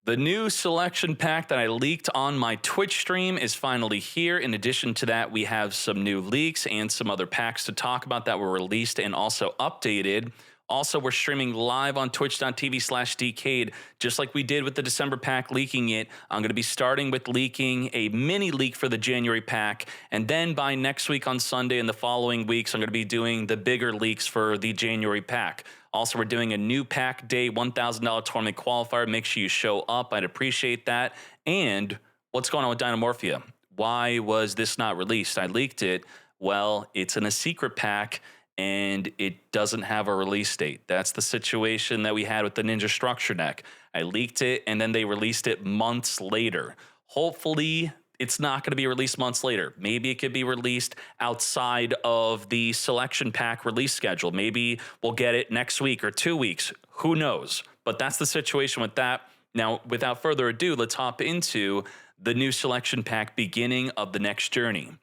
The new selection pack that I leaked on my Twitch stream is finally here. In addition to that, we have some new leaks and some other packs to talk about that were released and also updated. Also, we're streaming live on twitch.tv/Decade, just like we did with the December pack leaking it. I'm going to be starting with leaking a mini leak for the January pack, and then by next week on Sunday and the following weeks, I'm going to be doing the bigger leaks for the January pack. Also, we're doing a new pack day $1,000 tournament qualifier. Make sure you show up. I'd appreciate that. And what's going on with Dynamorphia? Why was this not released? I leaked it. Well, it's in a secret pack, and it doesn't have a release date. That's the situation that we had with the Ninja Structure deck. I leaked it, and then they released it months later. Hopefully, it's not going to be released months later. Maybe it could be released outside of the selection pack release schedule. Maybe we'll get it next week or 2 weeks. Who knows? But that's the situation with that. Now, without further ado, let's hop into the new selection pack beginning of the next journey.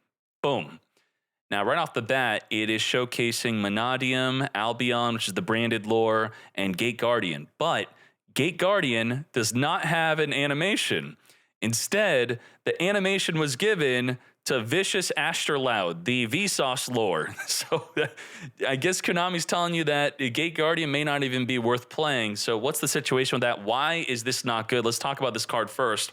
Boom. Now, right off the bat, it is showcasing Mannadium, Albion, which is the branded lore, and Gate Guardian. But Gate Guardian does not have an animation. Instead, the animation was given to Vicious Astroloud, the Vsauce lore. So I guess Konami's telling you that Gate Guardian may not even be worth playing. So what's the situation with that? Why is this not good? Let's talk about this card first.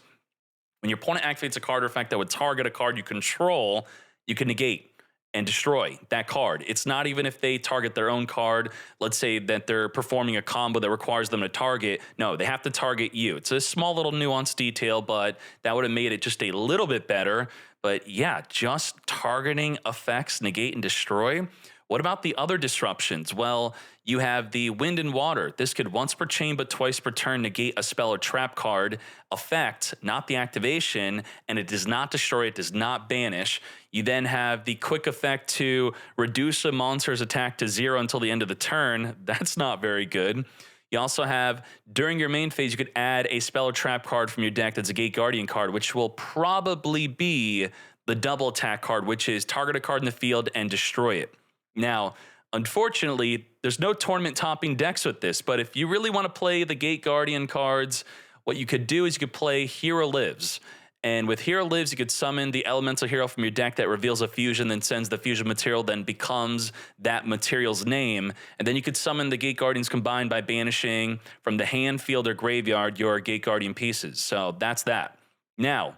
When your opponent activates a card or effect that would target a card you control, you can negate and destroy that card. It's not even if they target their own card. Let's say that they're performing a combo that requires them to target. No, they have to target you. It's a small little nuanced detail, but that would have made it just a little bit better. But yeah, just targeting effects, negate and destroy. What about the other disruptions? Well, you have the Wind and Water. This could once per chain but twice per turn negate a spell or trap card effect, not the activation, and it does not destroy, it does not banish. You then have the quick effect to reduce a monster's attack to 0 until the end of the turn. That's not very good. You also have, during your main phase, you could add a spell or trap card from your deck that's a Gate Guardian card, which will probably be the double attack card, which is target a card in the field and destroy it. Now, unfortunately, there's no tournament topping decks with this, but if you really want to play the Gate Guardian cards, what you could do is you could play Hero Lives. And with Hero Lives, you could summon the elemental hero from your deck that reveals a fusion, then sends the fusion material, then becomes that material's name. And then you could summon the Gate Guardians combined by banishing from the hand, field, or graveyard your Gate Guardian pieces. So that's that. Now,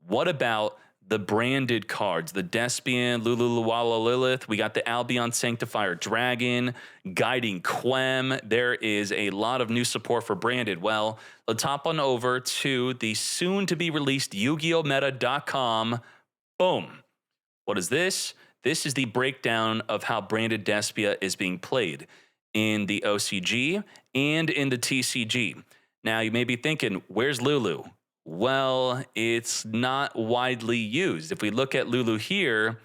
what about the branded cards? The Despia, Luluwala Lilith. We got the Albion Sanctifier Dragon, Guiding Quem. There is a lot of new support for branded. Well, let's hop on over to the soon-to-be-released YugiOhMeta.com. Boom. What is this? This is the breakdown of how branded Despia is being played in the OCG and in the TCG. Now, you may be thinking, where's Lulu? Well, it's not widely used. If we look at Lulu here,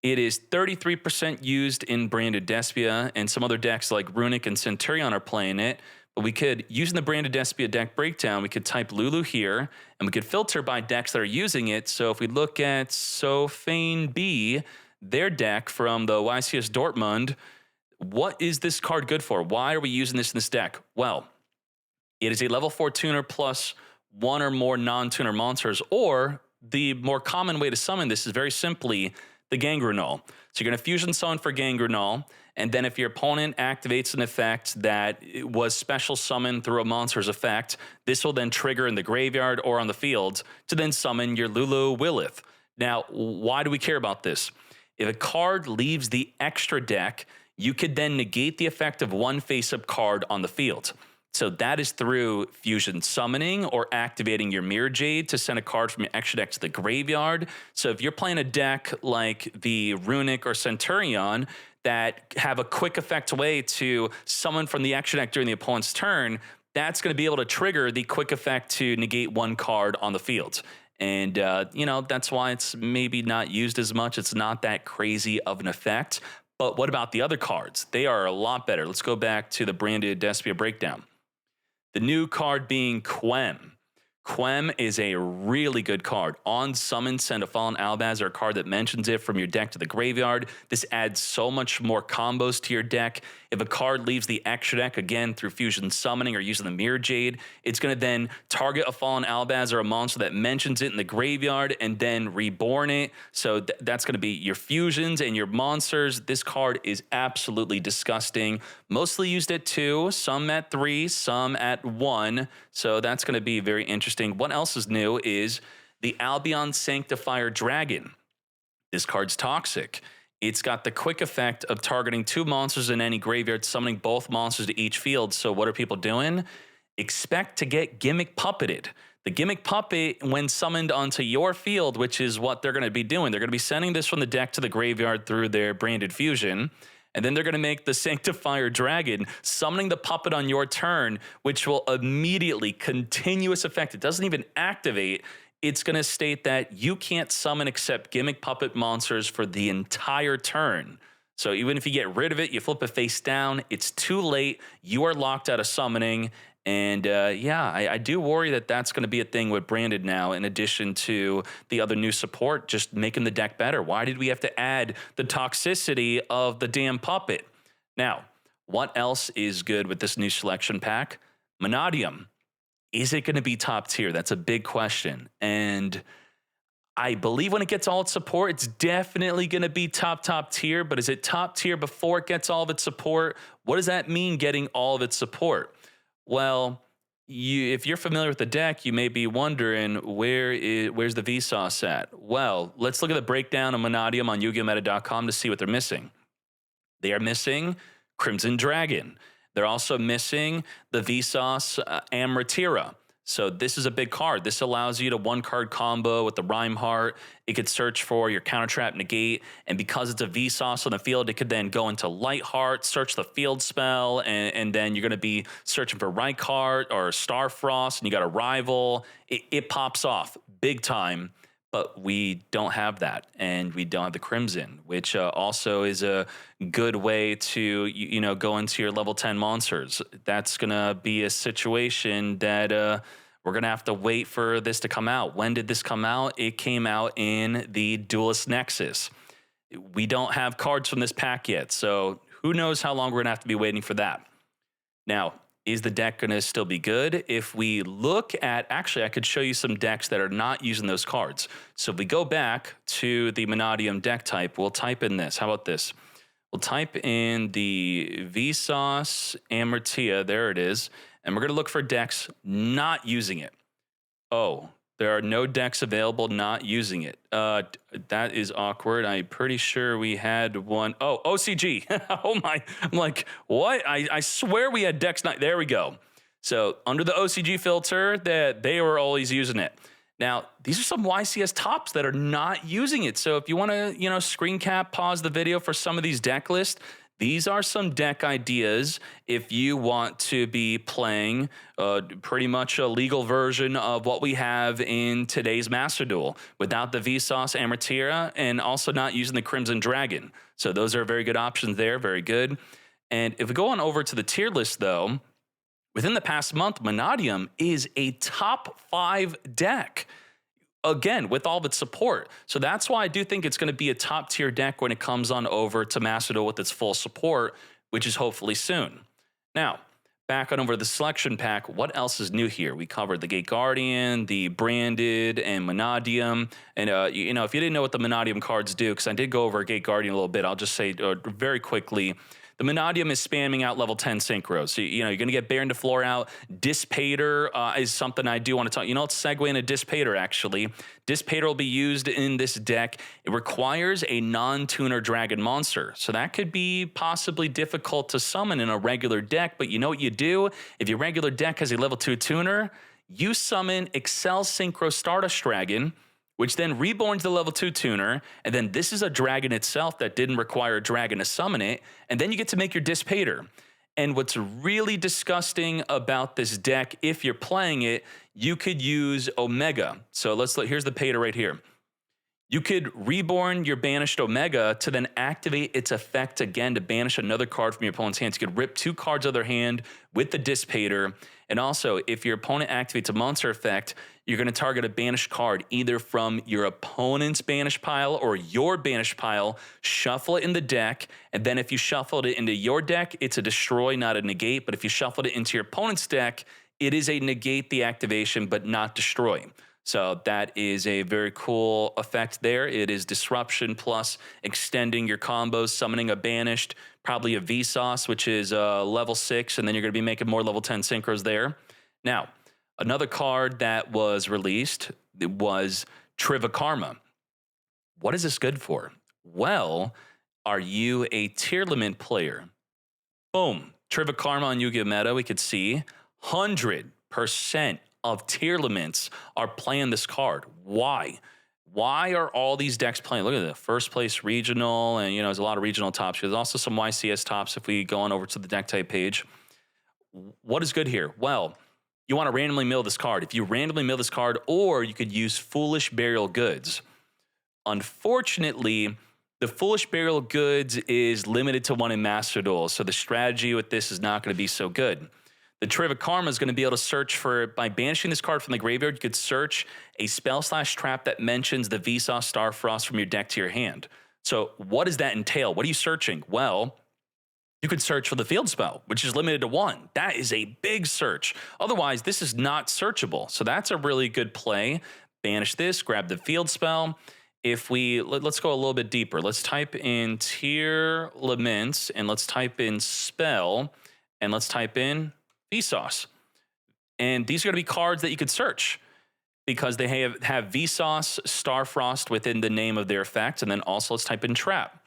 it is 33% used in branded Despia, and some other decks like Runic and Centurion are playing it. But we could, using the branded Despia deck breakdown, we could type Lulu here, and we could filter by decks that are using it. So if we look at Sofane B, their deck from the YCS Dortmund, what is this card good for? Why are we using this in this deck? Well, it is a level 4 tuner plus one or more non-tuner monsters, or the more common way to summon this is very simply the Gangrenol. So you're going to fusion summon for Gangrenol, and then if your opponent activates an effect that was special summoned through a monster's effect, this will then trigger in the graveyard or on the field to then summon your Lulu Lilith. Now, why do we care about this? If a card leaves the extra deck, you could then negate the effect of one face-up card on the field. So that is through fusion summoning or activating your Mirror Jade to send a card from your extra deck to the graveyard. So if you're playing a deck like the Runic or Centurion that have a quick effect way to summon from the extra deck during the opponent's turn, that's going to be able to trigger the quick effect to negate one card on the field. And, you know, that's why it's maybe not used as much. It's not that crazy of an effect. But what about the other cards? They are a lot better. Let's go back to the branded Despia breakdown. The new card being Quem. Quem is a really good card. On summon, send a Fallen Albaz, or a card that mentions it from your deck to the graveyard. This adds so much more combos to your deck. If a card leaves the extra deck, again, through Fusion Summoning or using the Mirror Jade, it's going to then target a Fallen Albaz or a monster that mentions it in the graveyard and then reborn it. So that's going to be your fusions and your monsters. This card is absolutely disgusting. Mostly used at 2, some at 3, some at 1. So that's going to be very interesting. What else is new is the Albion Sanctifier Dragon. This card's toxic. It's got the quick effect of targeting 2 monsters in any graveyard, summoning both monsters to each field. So what are people doing? Expect to get Gimmick Puppeted. The Gimmick Puppet, when summoned onto your field, which is what they're going to be doing, they're going to be sending this from the deck to the graveyard through their branded fusion. And then they're going to make the Sanctifier Dragon, summoning the puppet on your turn, which will immediately, continuous effect. It doesn't even activate. It's going to state that you can't summon except Gimmick Puppet monsters for the entire turn. So even if you get rid of it, you flip it face down, it's too late. You are locked out of summoning. And yeah, I do worry that that's going to be a thing with Branded now, in addition to the other new support, just making the deck better. Why did we have to add the toxicity of the damn puppet? Now, what else is good with this new selection pack? Mannadium. Is it going to be top tier? That's a big question. And I believe when it gets all its support, it's definitely going to be top tier. But is it top tier before it gets all of its support? What does that mean, getting all of its support? Well, if you're familiar with the deck, you may be wondering, where's the Vsauce at? Well, let's look at the breakdown of Mannadium on YugiOhMeta.com to see what they're missing. They are missing Crimson Dragon. They're also missing the Vsauce Amratira. So this is a big card. This allows you to 1-card combo with the Rhymeheart. It could search for your Counter Trap Negate, and because it's a Vsauce on the field, it could then go into Lightheart, search the field spell, and then you're going to be searching for Rykart or Starfrost, and you got a rival. It pops off big time, but we don't have that, and we don't have the Crimson, which also is a good way to go into your level 10 monsters. That's going to be a situation that we're going to have to wait for this to come out. When did this come out? It came out in the Duelist Nexus. We don't have cards from this pack yet, so who knows how long we're going to have to be waiting for that. Now, is the deck going to still be good? If we look at, actually, I could show you some decks that are not using those cards. So if we go back to the Mannadium deck type, we'll type in this. How about this? We'll type in the Vsauce Amratia. There it is. And we're going to look for decks not using it. Oh, there are no decks available not using it. That is awkward. I'm pretty sure we had one. Oh, OCG. Oh my. I'm like, what? I swear we had decks not. There we go. So under the OCG filter, that they were always using it. Now, these are some YCS tops that are not using it. So if you want to, screen cap, pause the video for some of these deck lists, these are some deck ideas if you want to be playing pretty much a legal version of what we have in today's Master Duel without the Vsauce Amratira and also not using the Crimson Dragon. So those are very good options there, very good. And if we go on over to the tier list, though, within the past month, Mannadium is a top 5 deck. Again, with all of its support. So that's why I do think it's going to be a top tier deck when it comes on over to Master Duel with its full support, which is hopefully soon. Now, back on over the selection pack, what else is new here? We covered the Gate Guardian, the Branded, and Mannadium. And, if you didn't know what the Mannadium cards do, because I did go over Gate Guardian a little bit, I'll just say very quickly, the Mannadium is spamming out level 10 synchros. So, you're going to get Baron de Flor out. Dissipator is something I do want to talk. Let's segue into Dissipator, actually. Dissipator will be used in this deck. It requires a non-tuner dragon monster. So that could be possibly difficult to summon in a regular deck. But you know what you do? If your regular deck has a level 2 tuner, you summon Excel Synchro Stardust Dragon, which then reborns the level 2 tuner, and then this is a dragon itself that didn't require a dragon to summon it, and then you get to make your Dissipator. And what's really disgusting about this deck, if you're playing it, you could use Omega. So here's the Pater right here. You could reborn your banished Omega to then activate its effect again to banish another card from your opponent's hands. You could rip 2 cards out of their hand with the Dissipator. And also, if your opponent activates a monster effect, you're going to target a banished card either from your opponent's banished pile or your banished pile, shuffle it in the deck, and then if you shuffled it into your deck, it's a destroy, not a negate. But if you shuffled it into your opponent's deck, it is a negate the activation, but not destroy. So that is a very cool effect there. It is disruption plus extending your combos, summoning a banished, probably a Vsauce, which is level 6, and then you're going to be making more level 10 synchros there. Now, another card that was released was Trivikarma. What is this good for? Well, are you a Tearlaments player? Boom. Trivikarma on Yu-Gi-Oh! Meta, we could see 100% of Tearlaments are playing this card. Why? Why are all these decks playing? Look at the first place regional, and there's a lot of regional tops. There's also some YCS tops if we go on over to the deck type page. What is good here? Well, you want to randomly mill this card. If you randomly mill this card, or you could use Foolish Burial Goods. Unfortunately, the Foolish Burial Goods is limited to 1 in Master Duel, so the strategy with this is not going to be so good. The Trivikarma is going to be able to search for, by banishing this card from the graveyard, you could search a spell/trap that mentions the Vsauce Starfrost from your deck to your hand. So what does that entail? What are you searching? Well, you could search for the field spell, which is limited to 1. That is a big search. Otherwise, this is not searchable. So that's a really good play. Banish this, grab the field spell. If we, let's go a little bit deeper. Let's type in Tearlaments, and let's type in spell, and let's type in Vsauce. And these are going to be cards that you could search because they have Vsauce, Starfrost within the name of their effect. And then also let's type in Trap.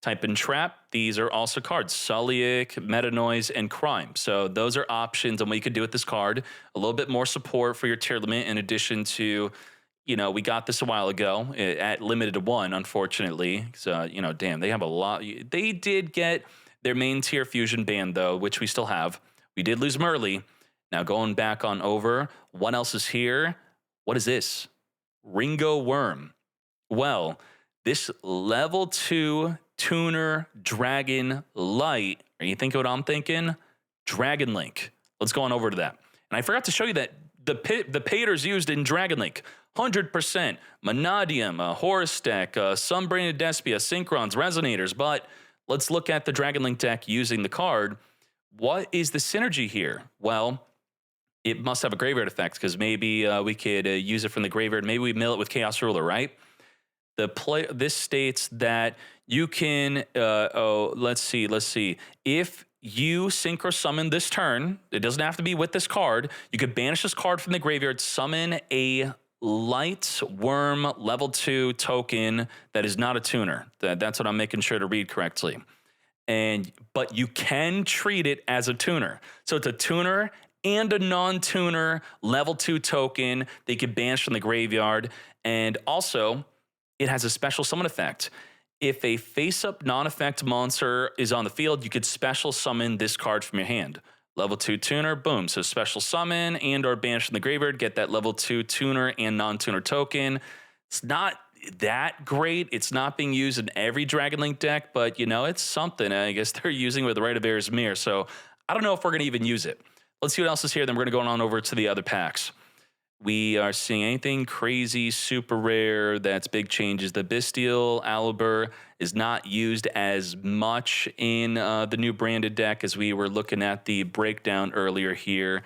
Type in Trap. These are also cards. Sulliek, Meta Noise, and Crime. So those are options on what you could do with this card. A little bit more support for your Tearlament in addition to, we got this a while ago at limited to 1, unfortunately. So, damn, they have a lot. They did get their main tier fusion banned, though, which we still have. We did lose Merly. Now going back on over, what else is here? What is this? Ringo Worm. Well, this level 2 tuner Dragon Light. Are you thinking what I'm thinking? Dragon Link. Let's go on over to that. And I forgot to show you that the payers used in Dragon Link, 100%. Mannadium, Horus deck, Sunbrained Despia, Synchrons, Resonators. But let's look at the Dragon Link deck using the card. What is the synergy here? Well, it must have a graveyard effect because maybe we could use it from the graveyard. Maybe we mill it with Chaos Ruler, right? This states that you can, let's see. If you synchro summon this turn, it doesn't have to be with this card. You could banish this card from the graveyard, summon a light worm level 2 token that is not a tuner. That's what I'm making sure to read correctly. But you can treat it as a tuner. So it's a tuner and a non-tuner level 2 token that you can banish from the graveyard. And also, it has a special summon effect. If a face-up non-effect monster is on the field, you could special summon this card from your hand. Level 2 tuner, boom. So special summon and or banish from the graveyard, get that level 2 tuner and non-tuner token. It's not that great. It's not being used in every Dragon Link deck, but it's something. I guess they're using it with the Rite of Air's Mirror. So I don't know if we're going to even use it. Let's see what else is here. Then we're going to go on over to the other packs. We are seeing anything crazy, super rare, that's big changes. The Bestial Alibur is not used as much in the new branded deck as we were looking at the breakdown earlier here.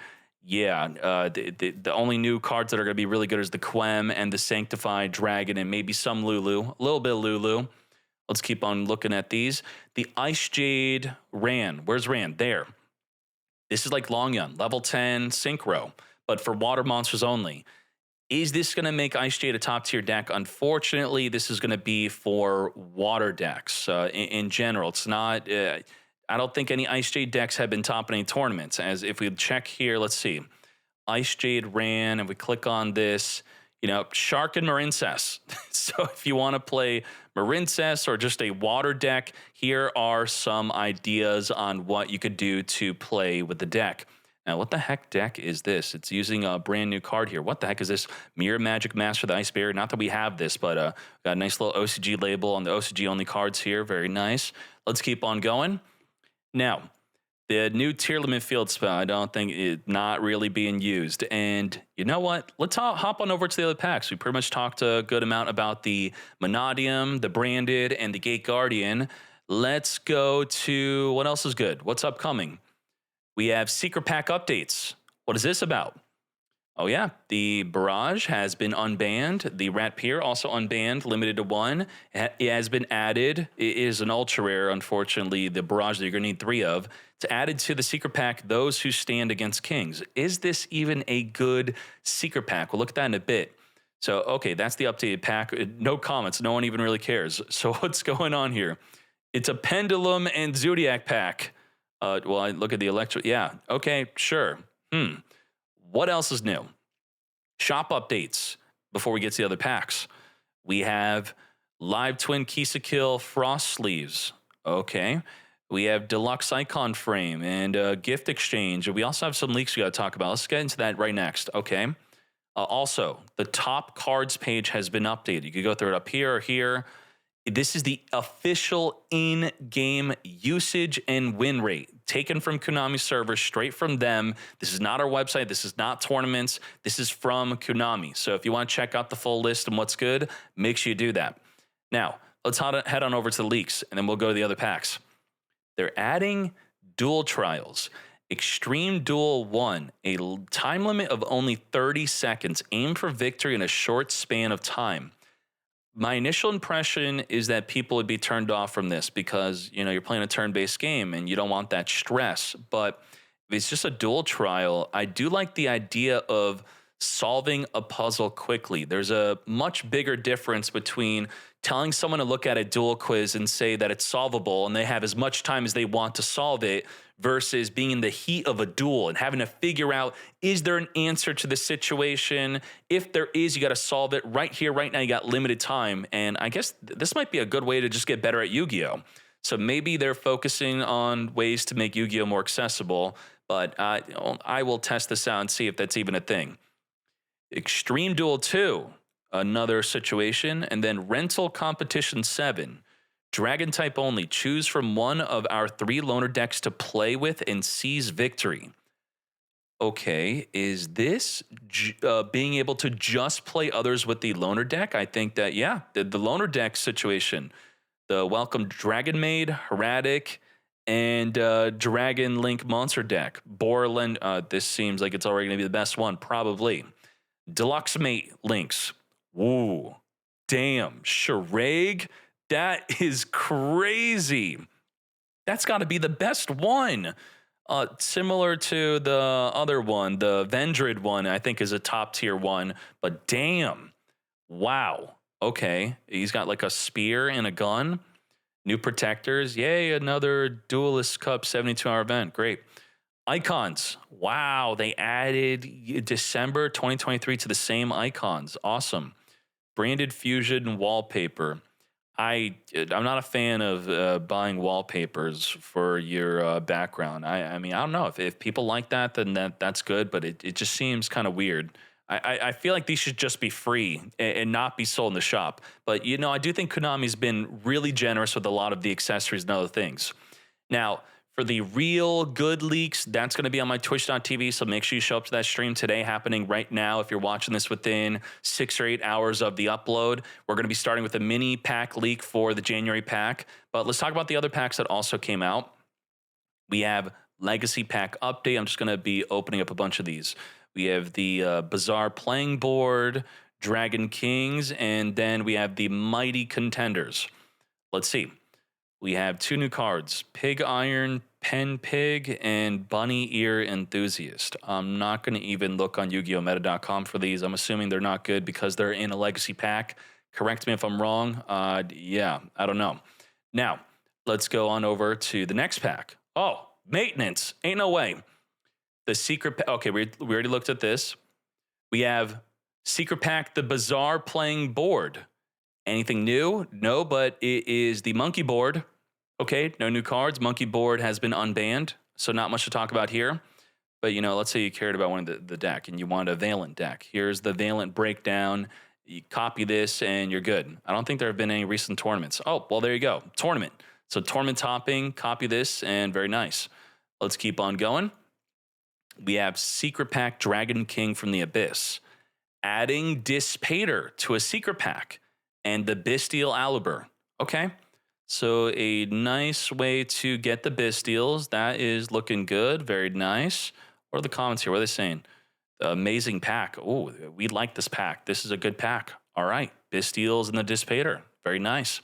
Yeah, the only new cards that are going to be really good is the Quem and the Sanctified Dragon and maybe some Lulu, a little bit of Lulu. Let's keep on looking at these. The Ice Jade Ran. Where's Ran? There. This is like Longyun, level 10 Synchro, but for water monsters only. Is this going to make Ice Jade a top tier deck? Unfortunately, this is going to be for water decks in general. It's not... I don't think any Ice Jade decks have been top in any tournaments. As if we check here, let's see. Ice Jade Ran, and we click on this, Shark and Marincess. So if you want to play Marincess or just a water deck, here are some ideas on what you could do to play with the deck. Now, what the heck deck is this? It's using a brand new card here. What the heck is this? Mirror Magic Master, the Ice Barrier. Not that we have this, but got a nice little OCG label on the OCG only cards here. Very nice. Let's keep on going. Now, the new Tearlaments field spell, I don't think it's not really being used. And you know what? Let's hop on over to the other packs. We pretty much talked a good amount about the Mannadium, the Branded, and the Gate Guardian. Let's go to what else is good? What's upcoming? We have Secret Pack updates. What is this about? Oh yeah, the Barrage has been unbanned. The Rat Pier also unbanned, limited to 1. It has been added. It is an ultra rare, unfortunately, the Barrage that you're going to need 3 of. It's added to the Secret Pack, Those Who Stand Against Kings. Is this even a good Secret Pack? We'll look at that in a bit. So, okay, that's the updated pack. No comments. No one even really cares. So what's going on here? It's a Pendulum and Zodiac pack. Well, I look at the Electro. Yeah, okay, sure. What else is new? Shop updates before we get to the other packs. We have Live Twin Kisa Kill Frost Sleeves. Okay. We have Deluxe Icon Frame and Gift Exchange. We also have some leaks we got to talk about. Let's get into that right next. Okay. Also, the top cards page has been updated. You can go through it up here or here. This is the official in-game usage and win rate taken from Konami servers, straight from them. This is not our website. This is not tournaments. This is from Konami. So if you want to check out the full list and what's good, make sure you do that. Now, let's head on over to the leaks, and then we'll go to the other packs. They're adding duel trials. Extreme Duel 1, a time limit of only 30 seconds. Aim for victory in a short span of time. My initial impression is that people would be turned off from this because, you know, you're playing a turn-based game and you don't want that stress. But if it's just a duel trial, I do like the idea of solving a puzzle quickly. There's a much bigger difference between telling someone to look at a duel quiz and say that it's solvable and they have as much time as they want to solve it versus being in the heat of a duel and having to figure out, is there an answer to the situation? If there is, you got to solve it right here, right now. You got limited time. And I guess this might be a good way to just get better at Yu-Gi-Oh! So maybe they're focusing on ways to make Yu-Gi-Oh! More accessible, but I will test this out and see if that's even a thing. Extreme Duel 2, another situation, and then Rental Competition 7. Dragon type only. Choose from one of our 3 loner decks to play with and seize victory. Okay, is this being able to just play others with the loner deck? I think that, yeah, the loner deck situation. The Welcome Dragon Maid, Heradic, and Dragon Link Monster deck. Borland, this seems like it's already going to be the best one, probably. Deluxe Mate links. Woo, damn, Shrag. That is crazy. That's got to be the best one. Similar to the other one, the Vendred one, I think is a top tier one. But damn, wow. Okay, he's got like a spear and a gun. New protectors. Yay, another Duelist Cup 72-hour event. Great. Icons. Wow, they added December 2023 to the same icons. Awesome. Branded Fusion wallpaper. I'm not a fan of buying wallpapers for your background. I mean, I don't know. If people like that, then that's good, but it just seems kind of weird. I feel like these should just be free and not be sold in the shop. But, you know, I do think Konami's been really generous with a lot of the accessories and other things. Now, for the real good leaks, that's going to be on my twitch.tv, so make sure you show up to that stream today, happening right now. If you're watching this within 6 or 8 hours of the upload, we're going to be starting with a mini pack leak for the January pack. But let's talk about the other packs that also came out. We have Legacy Pack Update. I'm just going to be opening up a bunch of these. We have the Bizarre Playing Board, Dragon Kings, and then we have the Mighty Contenders. Let's see. We have 2 new cards, Pig Iron, Pen Pig, and Bunny Ear Enthusiast. I'm not going to even look on YugiOhMeta.com for these. I'm assuming they're not good because they're in a legacy pack. Correct me if I'm wrong. Yeah, I don't know. Now, let's go on over to the next pack. Oh, maintenance. Ain't no way. The secret pack. Okay, we already looked at this. We have Secret Pack, the Bizarre Playing Board. Anything new? No, but it is the Monkey Board. Okay, no new cards. Monkey Board has been unbanned, so not much to talk about here. But, you know, let's say you cared about one of the deck and you want a Valent deck. Here's the Valent breakdown. You copy this and you're good. I don't think there have been any recent tournaments. Oh, well, there you go. Tournament. So tournament topping, copy this, and very nice. Let's keep on going. We have Secret Pack Dragon King from the Abyss. Adding Despia to a Secret Pack. And the Bestial Aliber. Okay. So a nice way to get the Bestials. That is looking good. Very nice. What are the comments here? What are they saying? The amazing pack. Oh, we like this pack. This is a good pack. All right. Bestials and the Despia. Very nice.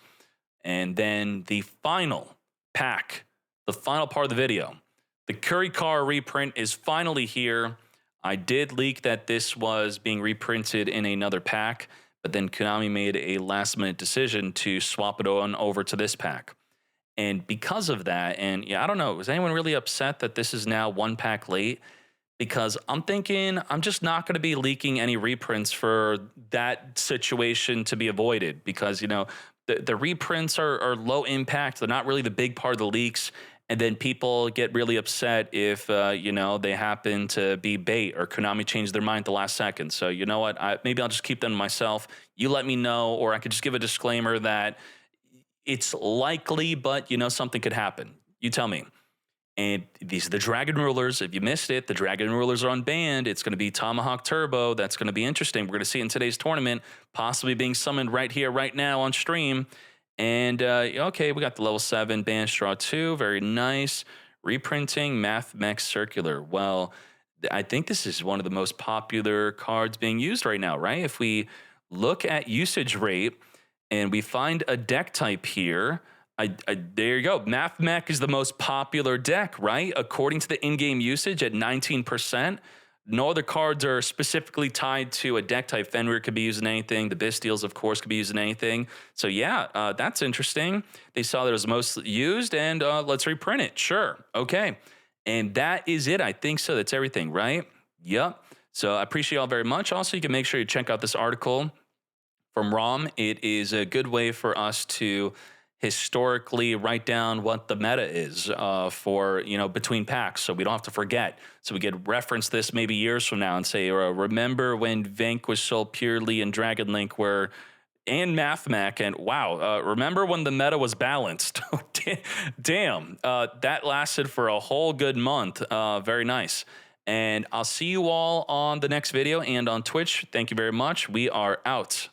And then the final pack, the final part of the video. The Curry Car reprint is finally here. I did leak that this was being reprinted in another pack, but then Konami made a last-minute decision to swap it on over to this pack. And because of that, and yeah, I don't know, was anyone really upset that this is now one pack late? Because I'm thinking I'm just not going to be leaking any reprints for that situation to be avoided, because, you know, the reprints are low impact. They're not really the big part of the leaks. And then people get really upset if, you know, they happen to be bait or Konami changed their mind at the last second. So, you know what? Maybe I'll just keep them to myself. You let me know, or I could just give a disclaimer that it's likely, but, you know, something could happen. You tell me. And these are the Dragon Rulers. If you missed it, the Dragon Rulers are unbanned. It's going to be Tomahawk Turbo. That's going to be interesting. We're going to see it in today's tournament, possibly being summoned right here, right now on stream. And, okay, we got the level 7 Band Straw 2. Very nice. Reprinting Math Mech Circular. Well, I think this is one of the most popular cards being used right now, right? If we look at usage rate and we find a deck type here, there you go. Math Mech is the most popular deck, right? According to the in-game usage at 19%. No other cards are specifically tied to a deck type. Fenrir could be using anything. The Bestials, of course, could be using anything. So yeah, that's interesting. They saw that it was most used, and let's reprint it. Sure. Okay. And that is it. I think so. That's everything, right? Yep. So I appreciate y'all very much. Also, you can make sure you check out this article from ROM. It is a good way for us to historically write down what the meta is for, you know, between packs, so we don't have to forget. So we could reference this maybe years from now and say, remember when Vanquish, Soul Purely, and Dragon Link were, and Math Mech, and wow, remember when the meta was balanced? Damn, that lasted for a whole good month. Very nice. And I'll see you all on the next video and on Twitch. Thank you very much. We are out.